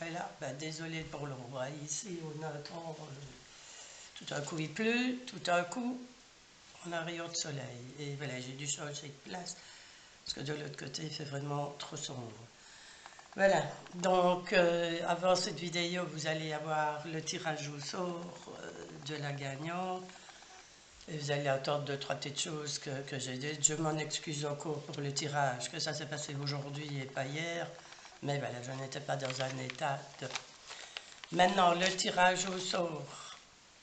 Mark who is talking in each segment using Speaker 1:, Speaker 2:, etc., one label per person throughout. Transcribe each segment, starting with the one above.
Speaker 1: Voilà, ben, désolé pour l'ombre. Ici, on attend. Tout d'un coup, il pleut. Tout d'un coup, on a un rayon de soleil. Et voilà, j'ai dû changer de place. Parce que de l'autre côté, il fait vraiment trop sombre. Voilà, donc avant cette vidéo, vous allez avoir le tirage au sort de la gagnante. Et vous allez entendre deux, trois petites choses que j'ai dites. Je m'en excuse encore pour le tirage, que ça s'est passé aujourd'hui et pas hier. Mais voilà, je n'étais pas dans un état de... Maintenant, le tirage au sort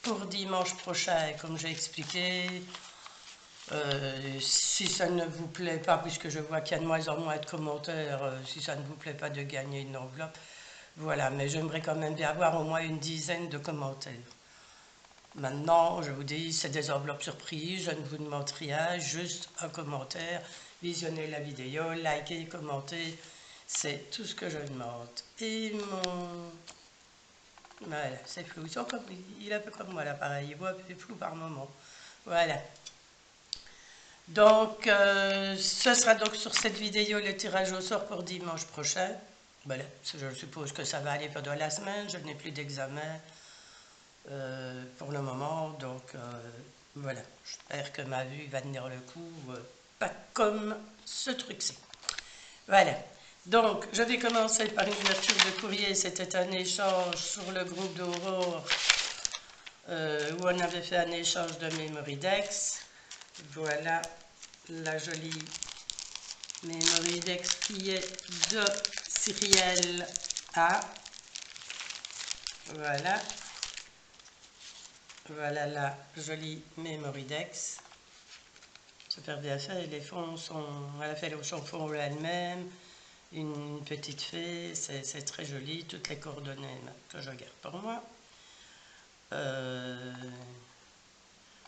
Speaker 1: pour dimanche prochain, comme j'ai expliqué. Si ça ne vous plaît pas, puisque je vois qu'il y a de moins en moins de commentaires, si ça ne vous plaît pas de gagner une enveloppe, voilà, mais j'aimerais quand même bien avoir au moins une dizaine de commentaires. Maintenant, je vous dis, c'est des enveloppes surprises, je ne vous demande rien, juste un commentaire, visionnez la vidéo, likez, commentez, c'est tout ce que je demande. Et mon... Voilà, c'est flou, il est un peu comme moi là, pareil, il voit un peu flou par moment. Voilà. Donc, ce sera donc sur cette vidéo le tirage au sort pour dimanche prochain. Voilà, je suppose que ça va aller pendant la semaine, je n'ai plus d'examen pour le moment, donc voilà, j'espère que ma vue va tenir le coup, pas comme ce truc-ci. Voilà, donc je vais commencer par une ouverture de courrier, c'était un échange sur le groupe d'Aurore où on avait fait un échange de Memoridex. Voilà la jolie Memoridex qui est de Cyrielle A. Voilà. Voilà la jolie Memoridex. Super bien fait. Les fonds sont... Elle a fait le fond elle-même. Une petite fée. C'est très joli. Toutes les coordonnées que je garde pour moi.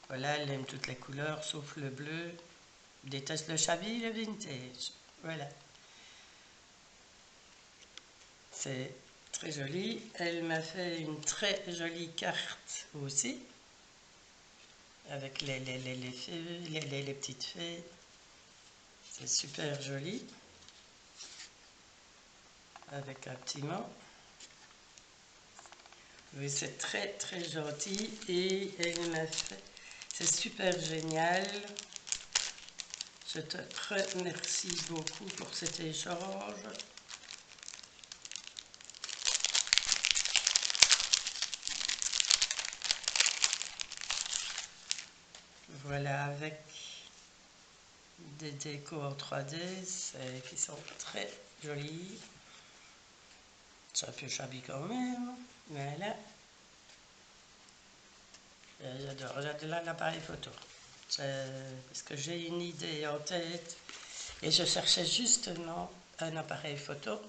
Speaker 1: Voilà, elle aime toutes les couleurs sauf le bleu. Déteste le chablis et le vintage. Voilà. C'est très joli. Elle m'a fait une très jolie carte aussi. Avec les petites fées. C'est super joli. Avec un petit mot. Oui, c'est très très gentil. Et elle m'a fait... C'est super génial. Je te remercie beaucoup pour cet échange. Voilà, avec des décos en 3D qui sont très jolies. C'est un peu shabby quand même. Voilà. J'adore l'appareil photo. Parce que j'ai une idée en tête et je cherchais justement un appareil photo.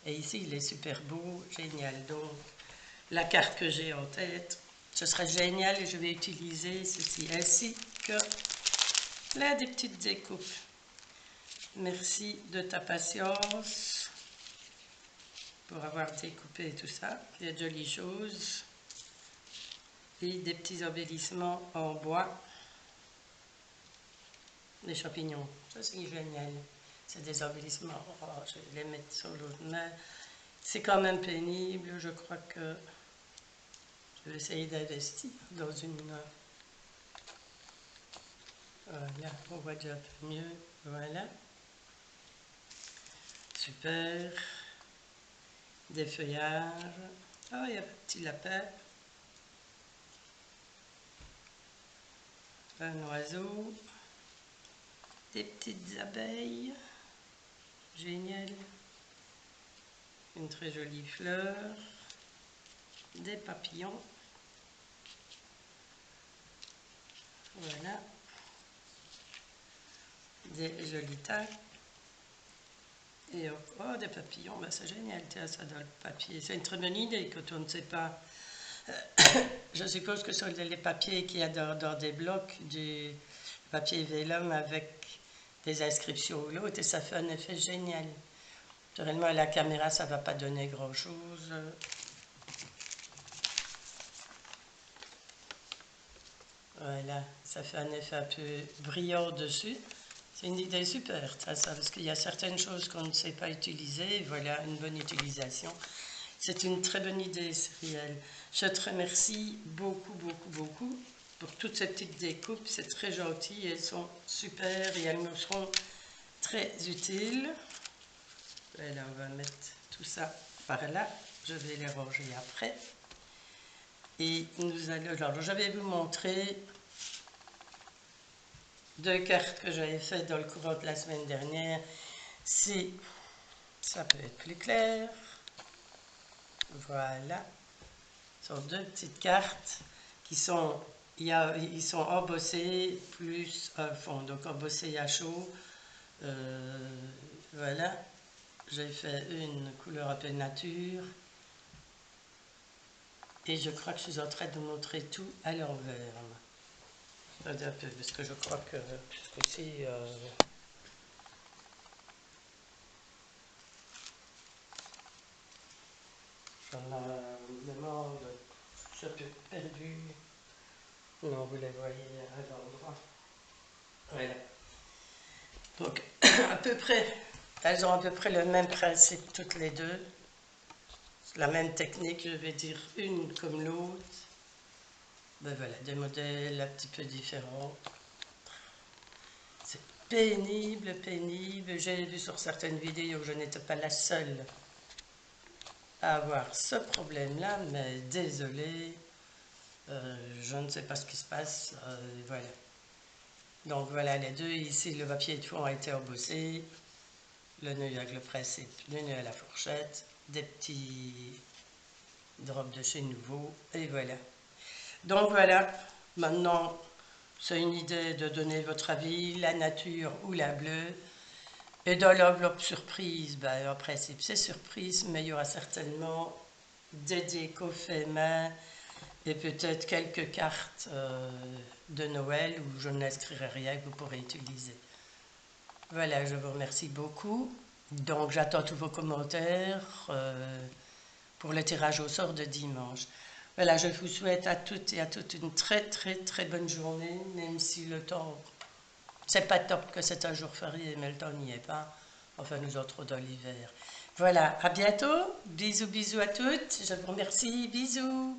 Speaker 1: Et ici, il est super beau, génial. Donc, la carte que j'ai en tête, ce serait génial et je vais utiliser ceci ainsi que là des petites découpes. Merci de ta patience pour avoir découpé tout ça. Il y a de jolies choses et des petits embellissements en bois. Des champignons, ça c'est génial. C'est des embellissements. Oh, je vais les mettre sur l'autre main. C'est quand même pénible. Je crois que je vais essayer d'investir dans une... Voilà, on voit déjà un peu mieux. Voilà. Super. Des feuillages. Ah, il y a un petit lapin. Un oiseau. Des petites abeilles. Génial. Une très jolie fleur. Des papillons. Voilà. Des jolis tags. Et oh, des papillons, ben c'est génial, tiens, ça dans le papier. C'est une très bonne idée quand on ne sait pas. Je suppose que ce sont les papiers qu'il y a dans des blocs, du papier vélum avec des inscriptions ou l'autre, et ça fait un effet génial. Naturellement, à la caméra, ça ne va pas donner grand-chose. Voilà, ça fait un effet un peu brillant dessus. C'est une idée super, ça, parce qu'il y a certaines choses qu'on ne sait pas utiliser. Voilà, une bonne utilisation. C'est une très bonne idée, Cyrielle. Je te remercie beaucoup, beaucoup, beaucoup pour toutes ces petites découpes. C'est très gentil, elles sont super et elles nous seront très utiles. Et là, on va mettre tout ça par là. Je vais les ranger après. Et nous allons... Alors, je vais vous montrer 2 cartes que j'avais faites dans le courant de la semaine dernière. Si ça peut être plus clair. Voilà. Ce sont 2 petites cartes qui sont... ils sont embossés plus un fond. Donc, embossés à chaud. Voilà. J'ai fait une couleur un peu nature. Et je crois que je suis en train de montrer tout à l'envers. Un peu, parce que je crois que jusqu'ici, j'en ai demande, je suis un peu perdu. Non, vous les voyez à l'endroit. Voilà. Donc, à peu près, elles ont à peu près le même principe toutes les deux. La même technique, je vais dire une comme l'autre. Ben voilà, des modèles un petit peu différents. C'est pénible, pénible. J'ai vu sur certaines vidéos que je n'étais pas la seule à avoir ce problème-là, mais désolé, je ne sais pas ce qui se passe. Voilà. Donc voilà, les deux, ici le papier de fond a été embossé, le nœud avec le principe, le nœud à la fourchette, des petits drops de chez Nouveau, et voilà. Donc voilà, maintenant c'est une idée de donner votre avis, la nature ou la bleue. Et dans l'enveloppe surprise, ben, en principe c'est surprise, mais il y aura certainement des décos faits main et peut-être quelques cartes de Noël où je n'inscrirai rien que vous pourrez utiliser. Voilà, je vous remercie beaucoup. Donc j'attends tous vos commentaires pour le tirage au sort de dimanche. Voilà, je vous souhaite à toutes et à toutes une très très très bonne journée, même si le temps, c'est pas top que c'est un jour férié, mais le temps n'y est pas. Enfin, nous autres dans l'hiver. Voilà, à bientôt. Bisous, bisous à toutes. Je vous remercie. Bisous.